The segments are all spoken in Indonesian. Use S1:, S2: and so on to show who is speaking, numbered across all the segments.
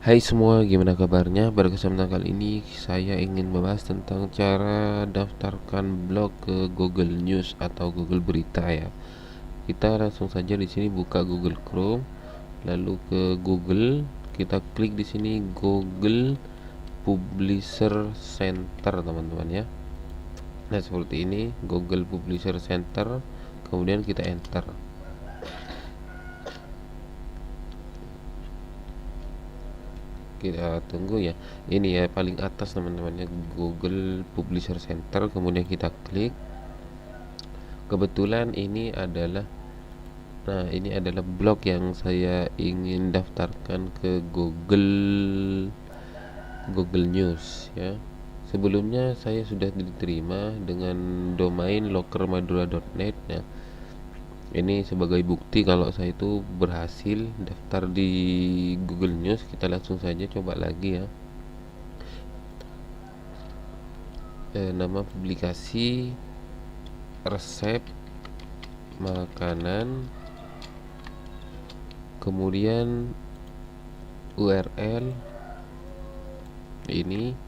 S1: Hai semua, gimana kabarnya? Pada kesempatan kali ini saya ingin membahas tentang cara daftarkan blog ke Google News atau Google Berita ya. Kita langsung saja di sini buka Google Chrome, lalu ke Google, kita klik di sini Google Publisher Center teman-teman ya. Nah, seperti ini Google Publisher Center, kemudian kita enter. Kita tunggu ya, ini ya paling atas teman-teman ya, Google Publisher Center, kemudian kita klik. Kebetulan ini adalah, nah ini adalah blog yang saya ingin daftarkan ke Google News ya. Sebelumnya saya sudah diterima dengan domain lokermadura.net ya. Ini sebagai bukti kalau saya itu berhasil daftar di Google News. Kita langsung saja coba lagi ya. Nama publikasi resep makanan, kemudian URL ini,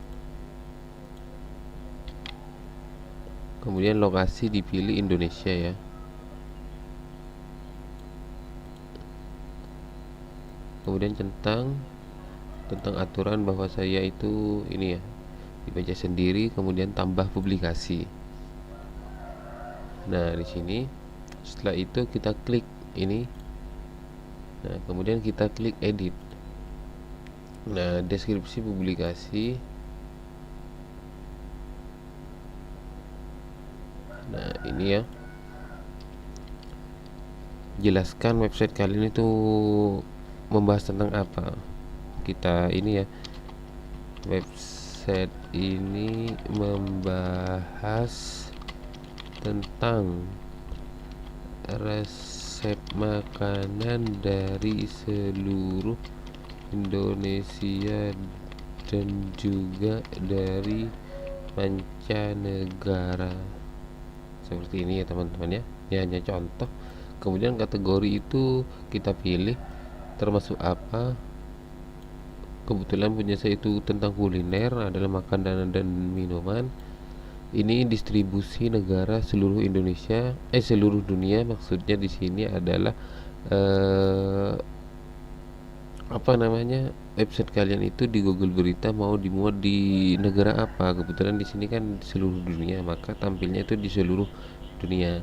S1: kemudian lokasi dipilih Indonesia ya. Kemudian tentang aturan bahwa saya itu ini ya, dibaca sendiri, kemudian tambah publikasi. Nah, di sini setelah itu kita klik ini. Nah, kemudian kita klik edit. Nah, deskripsi publikasi. Nah, ini ya. Jelaskan website kalian itu membahas tentang apa. Kita ini ya, website ini membahas tentang resep makanan dari seluruh Indonesia dan juga dari mancanegara. Seperti ini ya teman-teman ya. Ini hanya contoh. Kemudian kategori itu kita pilih termasuk apa. Kebetulan punya saya itu tentang kuliner, adalah makanan dan minuman. Ini distribusi negara seluruh Indonesia, seluruh dunia. Maksudnya di sini adalah eh, apa namanya, website kalian itu di Google Berita mau dimuat di negara apa. Kebetulan di sini kan seluruh dunia, maka tampilnya itu di seluruh dunia.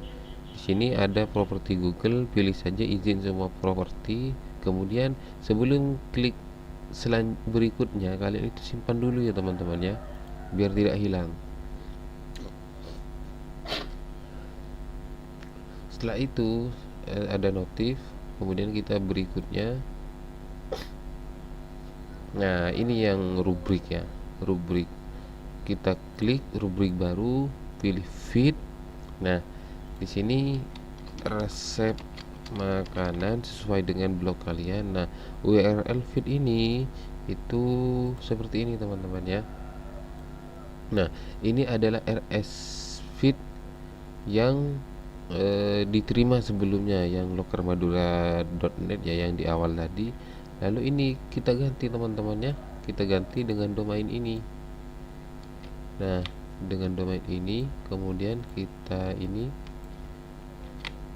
S1: Di sini ada properti Google, pilih saja izin semua properti. Kemudian sebelum klik berikutnya, kalian itu simpan dulu ya teman-teman ya, biar tidak hilang. Setelah itu ada notif, kemudian kita berikutnya. Nah, ini yang rubrik ya. Rubrik. Kita klik rubrik baru, pilih feed. Nah, di sini resep makanan sesuai dengan blog kalian. Nah, URL feed ini itu seperti ini teman-teman ya. Nah, ini adalah RS feed yang diterima sebelumnya, yang lokermadura.net ya, yang di awal tadi. Lalu ini kita ganti teman-teman ya, kita ganti dengan domain ini. Nah, dengan domain ini kemudian kita ini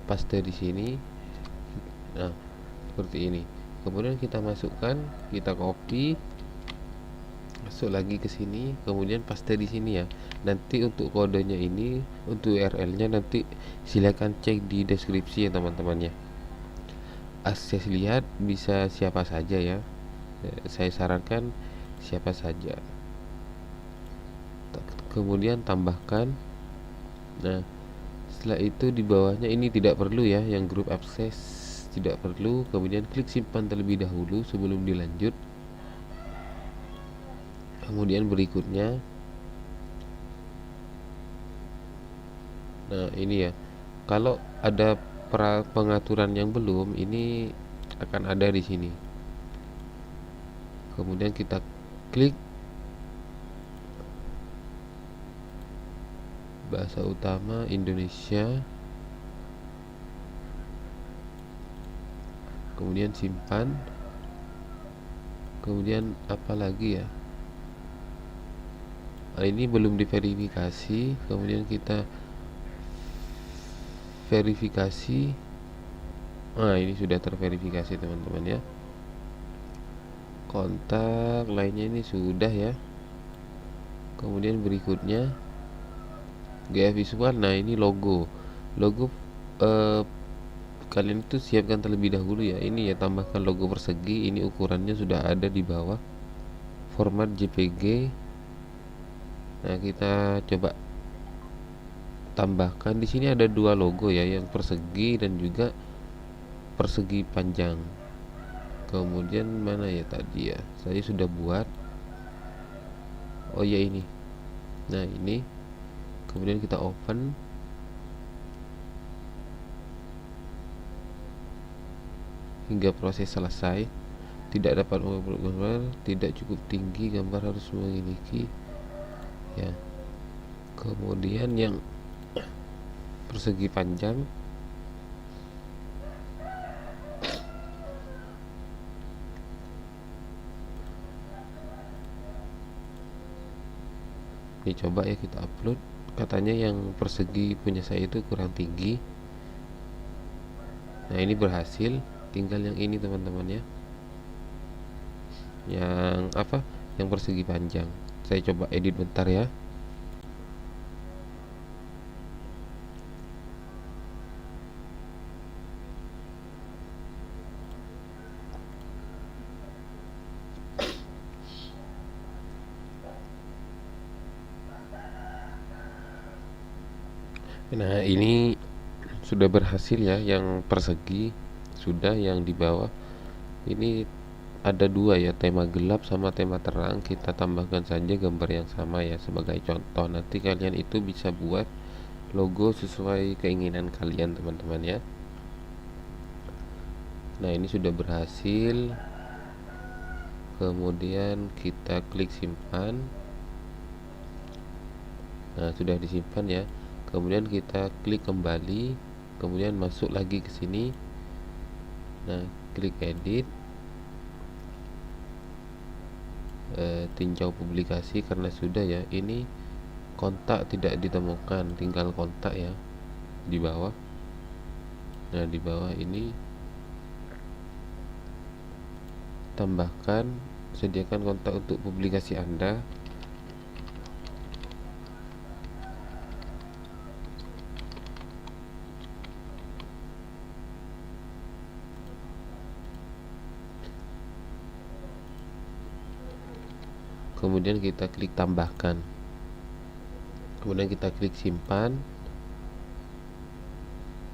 S1: paste di sini. Nah, seperti ini. Kemudian kita masukkan, kita copy, masuk lagi ke sini, kemudian paste di sini ya. Nanti untuk kodenya ini, untuk URL-nya nanti silakan cek di deskripsi ya teman-teman ya. Akses lihat bisa siapa saja ya. Saya sarankan siapa saja. Kemudian tambahkan. Nah, setelah itu di bawahnya ini tidak perlu ya, yang grup akses tidak perlu. Kemudian klik simpan terlebih dahulu sebelum dilanjut. Kemudian berikutnya, nah ini ya, kalau ada pengaturan yang belum, ini akan ada di sini. Kemudian kita klik bahasa utama Indonesia, kemudian simpan. Kemudian apa lagi ya, ini belum diverifikasi. Kemudian kita verifikasi. Ini sudah terverifikasi teman-teman ya. Kontak lainnya ini sudah ya. Kemudian berikutnya gaya visual. Nah ini logo kalian itu siapkan terlebih dahulu ya. Ini ya, tambahkan logo persegi. Ini ukurannya sudah ada di bawah, format JPG. Nah kita coba tambahkan. Di sini ada dua logo ya, yang persegi dan juga persegi panjang. Kemudian mana ya tadi ya, saya sudah buat. Oh ya ini. Nah ini, kemudian kita open. Hingga proses selesai. Tidak dapat mengupload gambar, tidak cukup tinggi, gambar harus memiliki ya. Kemudian yang persegi panjang, ini coba ya kita upload. Katanya yang persegi punya saya itu kurang tinggi. Nah ini berhasil. Tinggal yang ini teman-teman ya, yang apa, yang persegi panjang. Saya coba edit bentar ya. Nah ini sudah berhasil ya, yang persegi sudah. Yang di bawah ini ada dua ya, tema gelap sama tema terang. Kita tambahkan saja gambar yang sama ya, sebagai contoh. Nanti kalian itu bisa buat logo sesuai keinginan kalian teman-teman ya. Nah ini sudah berhasil. Kemudian kita klik simpan. Nah sudah disimpan ya. Kemudian kita klik kembali, kemudian masuk lagi ke sini. Nah klik edit, tinjau publikasi karena sudah ya. Ini kontak tidak ditemukan, tinggal kontak ya di bawah. Nah di bawah ini tambahkan, sediakan kontak untuk publikasi Anda. Kemudian kita klik tambahkan, kemudian kita klik simpan.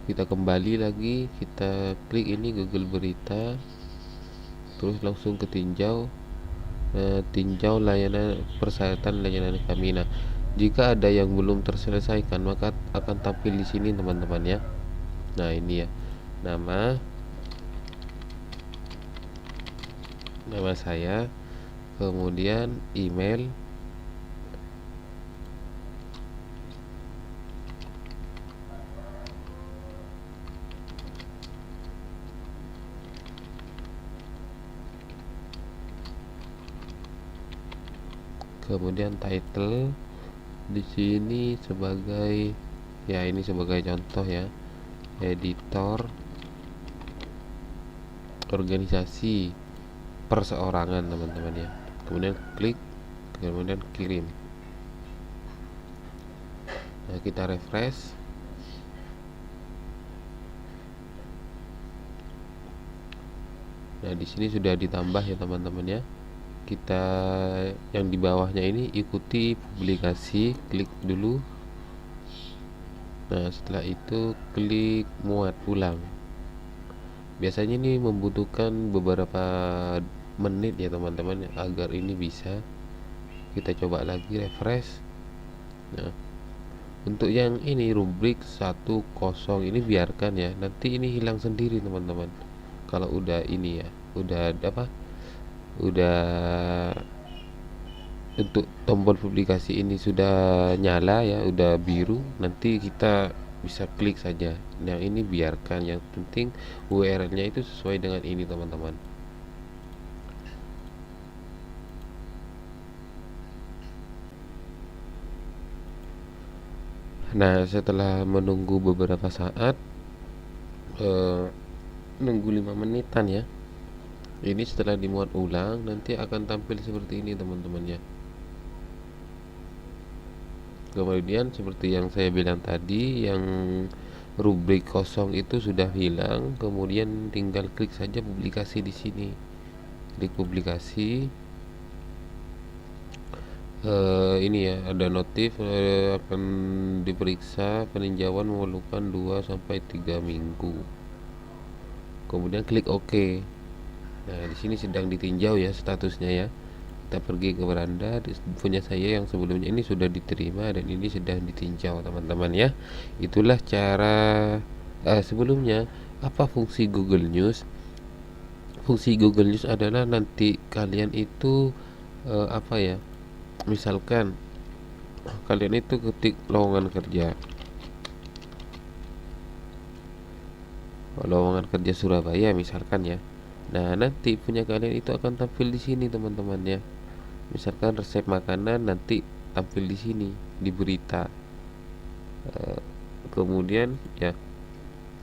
S1: Kita kembali lagi, kita klik ini Google Berita, terus langsung ke tinjau. Tinjau layanan, persyaratan layanan kami. Nah jika ada yang belum terselesaikan maka akan tampil di sini teman-teman ya. Nah ini ya, nama saya, kemudian email, kemudian title. Di sini sebagai ya, ini sebagai contoh ya, editor organisasi perseorangan teman-teman ya. Kemudian klik, kemudian kirim. Nah kita refresh. Nah di sini sudah ditambah ya teman-teman ya. Kita yang di bawahnya ini ikuti publikasi, klik dulu. Nah setelah itu klik muat ulang. Biasanya ini membutuhkan beberapa menit ya teman-teman agar ini bisa. Kita coba lagi refresh. Nah untuk yang ini rubrik 10 ini biarkan ya, nanti ini hilang sendiri teman-teman. Kalau udah ini ya, udah apa, udah untuk tombol publikasi ini sudah nyala ya, udah biru, nanti kita bisa klik saja. Yang ini biarkan, yang penting URL nya itu sesuai dengan ini teman-teman. Nah, setelah menunggu beberapa saat, eh, nunggu 5 menitan ya, ini setelah dimuat ulang nanti akan tampil seperti ini teman-teman ya. Kemudian seperti yang saya bilang tadi, yang rubrik kosong itu sudah hilang. Kemudian tinggal klik saja publikasi di sini. Klik publikasi. Ini ya, ada notif akan diperiksa peninjauan memerlukan 2 sampai 3 minggu. Kemudian klik OK. Nah, di sini sedang ditinjau ya statusnya ya. Kita pergi ke beranda, punya saya yang sebelumnya ini sudah diterima dan ini sedang ditinjau teman-teman ya. Itulah cara sebelumnya. Apa fungsi Google News? Fungsi Google News adalah nanti kalian itu apa ya, misalkan kalian itu ketik lowongan kerja Surabaya misalkan ya. Nah, nanti punya kalian itu akan tampil di sini teman-teman ya. Misalkan resep makanan nanti tampil di sini di berita. Kemudian ya,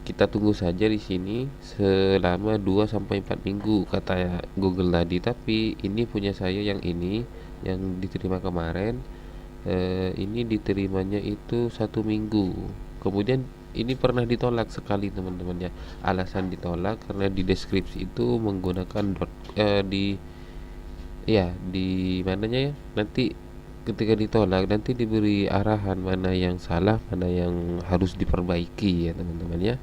S1: kita tunggu saja di sini selama 2 sampai 4 minggu kata Google tadi, tapi ini punya saya yang ini yang diterima kemarin, ini diterimanya itu 1 minggu. Kemudian ini pernah ditolak sekali teman-teman ya. Alasan ditolak karena di deskripsi itu menggunakan di ya di mananya ya, nanti ketika ditolak nanti diberi arahan mana yang salah, mana yang harus diperbaiki ya teman-teman ya.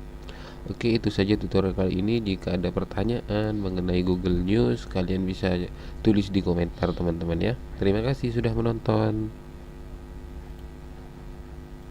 S1: Oke, itu saja tutorial kali ini. Jika ada pertanyaan mengenai Google News, kalian bisa tulis di komentar teman-teman ya. Terima kasih sudah menonton.